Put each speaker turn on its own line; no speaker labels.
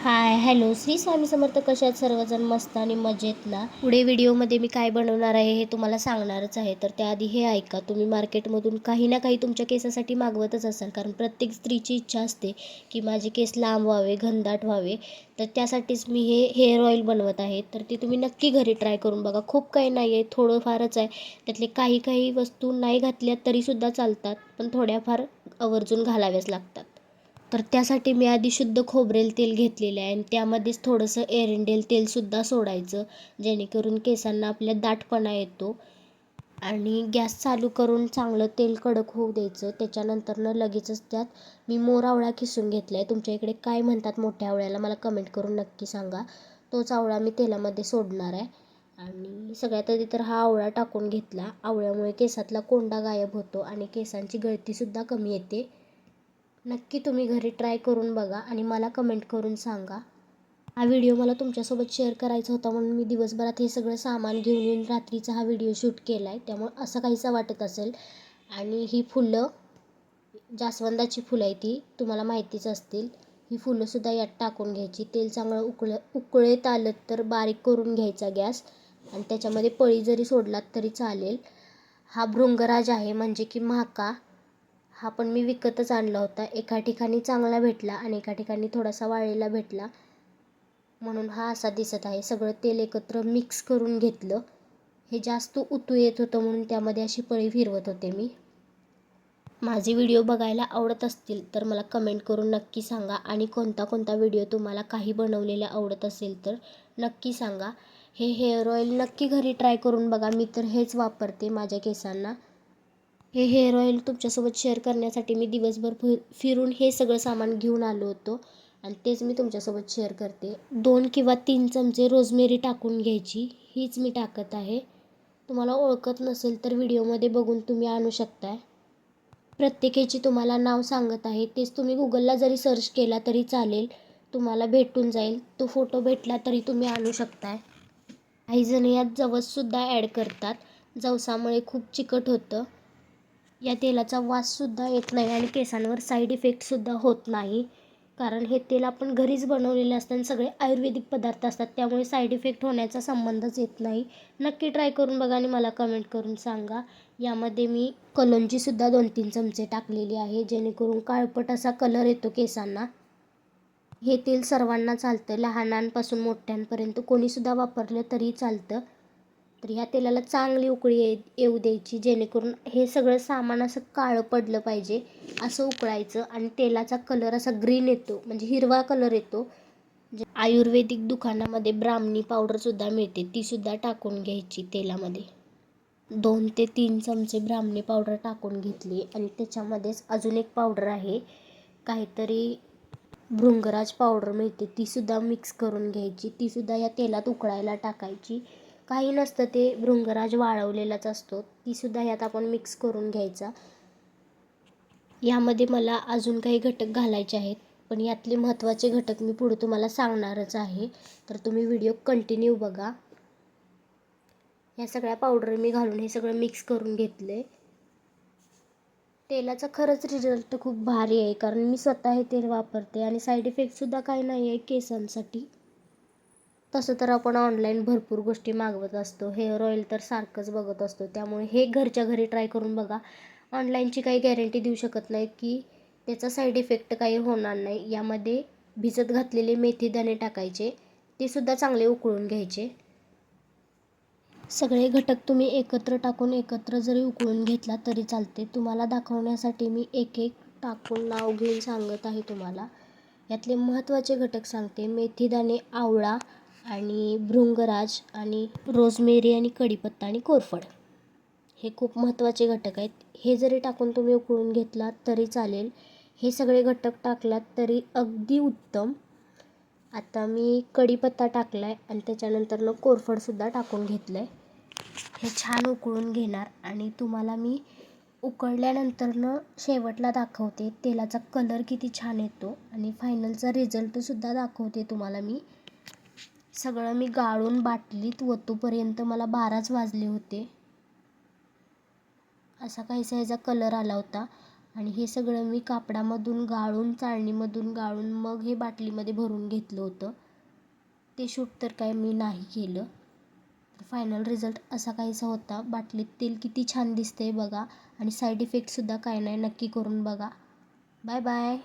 Hi hello Shri Swami Samarth. कशात सर्वजण मस्त आणि मजेत ना. पुढे व्हिडिओमध्ये मी काय बनवणार आहे हे तुम्हाला सांगणारच आहे, तर त्याआधी हे ऐका. तुम्ही मार्केटमधून काही ना काही तुमच्या केसासाठी मागवतच असाल, कारण प्रत्येक स्त्रीची इच्छा असते की माझे केस लांब व्हावे, घनदाट व्हावे. तर त्यासाठीच मी हे हेअर ऑइल बनवत आहे. तर ते तुम्ही नक्की घरी ट्राय करून बघा. खूप काही नाही आहे, थोडंफारच आहे. त्यातले काही काही वस्तू नाही घातल्या तरीसुद्धा चालतात, पण थोड्याफार आवर्जून घालाव्याच लागतात. तर त्यासाठी मी आधी शुद्ध खोबरेल तेल घेतलेले आहे आणि त्यामध्येच थोडंसं एरंडेल तेलसुद्धा सोडायचं, जेणेकरून केसांना आपल्या दाटपणा येतो. आणि गॅस चालू करून चांगलं तेल कडक होऊ द्यायचं. त्याच्यानंतरनं लगेचच त्यात मी मोर आवळा किसून घेतला आहे. तुमच्या इकडे काय म्हणतात मोठ्या आवळ्याला मला कमेंट करून नक्की सांगा. तोच आवळा मी तेलामध्ये सोडणार आहे. आणि सगळ्यात आधी तर हा आवळा टाकून घेतला. आवळ्यामुळे केसातला कोंडा गायब होतो आणि केसांची गळतीसुद्धा कमी येते. नक्की तुम्ही घरी ट्राय करून बघा आणि मला कमेंट करून सांगा. हा व्हिडिओ मला तुमच्यासोबत शेअर करायचा होता, म्हणून मी दिवसभरात हे सगळं सामान घेऊन येऊन रात्रीचा हा व्हिडिओ शूट केला आहे. त्यामुळे असं काहीसा वाटत असेल. आणि ही फुलं जास्वंदाची फुलं आहे, ती तुम्हाला माहितीच असतील. ही फुलंसुद्धा यात टाकून घ्यायची. तेल चांगलं उकळत आलं तर बारीक करून घ्यायचा गॅस आणि त्याच्यामध्ये पळी जरी सोडलात तरी चालेल. हा भृंगराज आहे, म्हणजे की म्हाका. हा पण मी विकतच आणला होता. एका ठिकाणी चांगला भेटला आणि एका ठिकाणी थोडासा वाळलेला भेटला, म्हणून हा असा दिसत आहे. सगळं तेल एकत्र मिक्स करून घेतलं. हे जास्त उतू येत होतं म्हणून त्यामध्ये अशी पळी फिरवत होते मी. माझे व्हिडिओ बघायला आवडत असतील तर मला कमेंट करून नक्की सांगा. आणि कोणता कोणता व्हिडिओ तुम्हाला काही बनवलेला आवडत असेल तर नक्की सांगा. हे हेअर ऑइल नक्की घरी ट्राय करून बघा. मी तर हेच वापरते माझ्या केसांना. हे हेअर ऑइल तुमच्यासोबत शेअर करण्यासाठी मी दिवसभर फिरून हे सगळं सामान घेऊन आलो होतो आणि तेच मी तुमच्यासोबत शेअर करते. 2 किंवा 3 चमचे रोजमेरी टाकून घ्यायची. हीच मी टाकत आहे. तुम्हाला ओळखत नसेल तर व्हिडिओमध्ये बघून तुम्ही आणू शकताय. प्रत्येकाची तुम्हाला नाव सांगत आहे, तेच तुम्ही गुगलला जरी सर्च केला तरी चालेल, तुम्हाला भेटून जाईल. तो फोटो भेटला तरी तुम्ही आणू शकताय. काही जण यात जवससुद्धा ॲड करतात. जवसामुळे खूप चिकट होतं. या तेलाचा वाससुद्धा येत नाही आणि केसांवर साईड इफेक्टसुद्धा होत नाही, कारण हे तेल आपण घरीच बनवलेले असतं आणि सगळे आयुर्वेदिक पदार्थ असतात, त्यामुळे साईड इफेक्ट होण्याचा संबंधच येत नाही. नक्की ट्राय करून बघा आणि मला कमेंट करून सांगा. यामध्ये मी कलोंजीसुद्धा 2-3 चमचे टाकलेली आहे, जेणेकरून काळपट असा कलर येतो केसांना. हे तेल सर्वांना चालतं, लहानांपासून मोठ्यांपर्यंत कोणीसुद्धा वापरलं तरी चालतं. तर ह्या तेलाला चांगली उकळी येऊ द्यायची, जेणेकरून हे सगळं सामान असं काळं पडलं पाहिजे. असं उकळायचं आणि तेलाचा कलर असा ग्रीन येतो, म्हणजे हिरवा कलर येतो. आयुर्वेदिक दुकानामध्ये ब्राह्मणी पावडरसुद्धा मिळते, तीसुद्धा टाकून घ्यायची तेलामध्ये. 2 ते 3 चमचे ब्राह्मणी पावडर टाकून घेतली आणि त्याच्यामध्येच अजून एक पावडर आहे, काहीतरी भृंगराज पावडर मिळते, तीसुद्धा मिक्स करून घ्यायची. तीसुद्धा या तेलात उकळायला टाकायची. काही नसतं, ते भृंगराज वाळवलेलाच असतो. तीसुद्धा यात आपण मिक्स करून घ्यायचा. यामध्ये मला अजून काही घटक घालायचे आहेत, पण यातले महत्त्वाचे घटक मी पुढे तुम्हाला सांगणारच आहे, तर तुम्ही व्हिडिओ कंटिन्यू बघा. या सगळ्या पावडर मी घालून हे सगळं मिक्स करून घेतलं आहे. तेलाचा खरंच रिझल्ट खूप भारी आहे, कारण मी स्वतः हे तेल वापरते आणि साईड इफेक्टसुद्धा काही नाही आहे केसांसाठी. तसं तर आपण ऑनलाईन भरपूर गोष्टी मागवत असतो, हेअर ऑइल तर सारखंच बघत असतो, त्यामुळे हे घरच्या घरी ट्राय करून बघा. ऑनलाईनची काही गॅरंटी देऊ शकत नाही की त्याचा साईड इफेक्ट काही होणार नाही. यामध्ये भिजत घातलेले मेथीदाणे टाकायचे, ते सुद्धा चांगले उकळून घ्यायचे. सगळे घटक तुम्ही एकत्र टाकून एकत्र जरी उकळून घेतला तरी चालते. तुम्हाला दाखवण्यासाठी मी एक एक टाकून नाव घेऊन सांगत आहे तुम्हाला. यातले महत्त्वाचे घटक सांगते. मेथीदाणे, आवळा आणि भृंगराज आणि रोजमेरी आणि कढीपत्ता आणि कोरफड, हे खूप महत्त्वाचे घटक आहेत. हे जरी टाकून तुम्ही उकळून घेतलात तरी चालेल. हे सगळे घटक टाकलात तरी अगदी उत्तम. आता मी कढीपत्ता टाकला आहे आणि त्याच्यानंतरनं कोरफडसुद्धा टाकून घेतलं आहे. हे छान उकळून घेणार आणि तुम्हाला मी उकळल्यानंतरनं शेवटला दाखवते तेलाचा कलर किती छान येतो आणि फायनलचा रिझल्टसुद्धा दाखवते तुम्हाला मी. सगळं मी गाळून बाटलीत ओतूपर्यंत मला 12च वाजले होते. असा काहीसा ह्याचा कलर आला होता आणि हे सगळं मी कापडामधून गाळून, चाळणीमधून गाळून मग हे बाटलीमध्ये भरून घेतलं होतं. ते शूट तर काय मी नाही केलं. तर फायनल रिझल्ट असा काहीसा होता. बाटलीत तेल किती छान दिसतंय बघा आणि साईड इफेक्टसुद्धा काय नाही, नक्की करून बघा. Bye bye.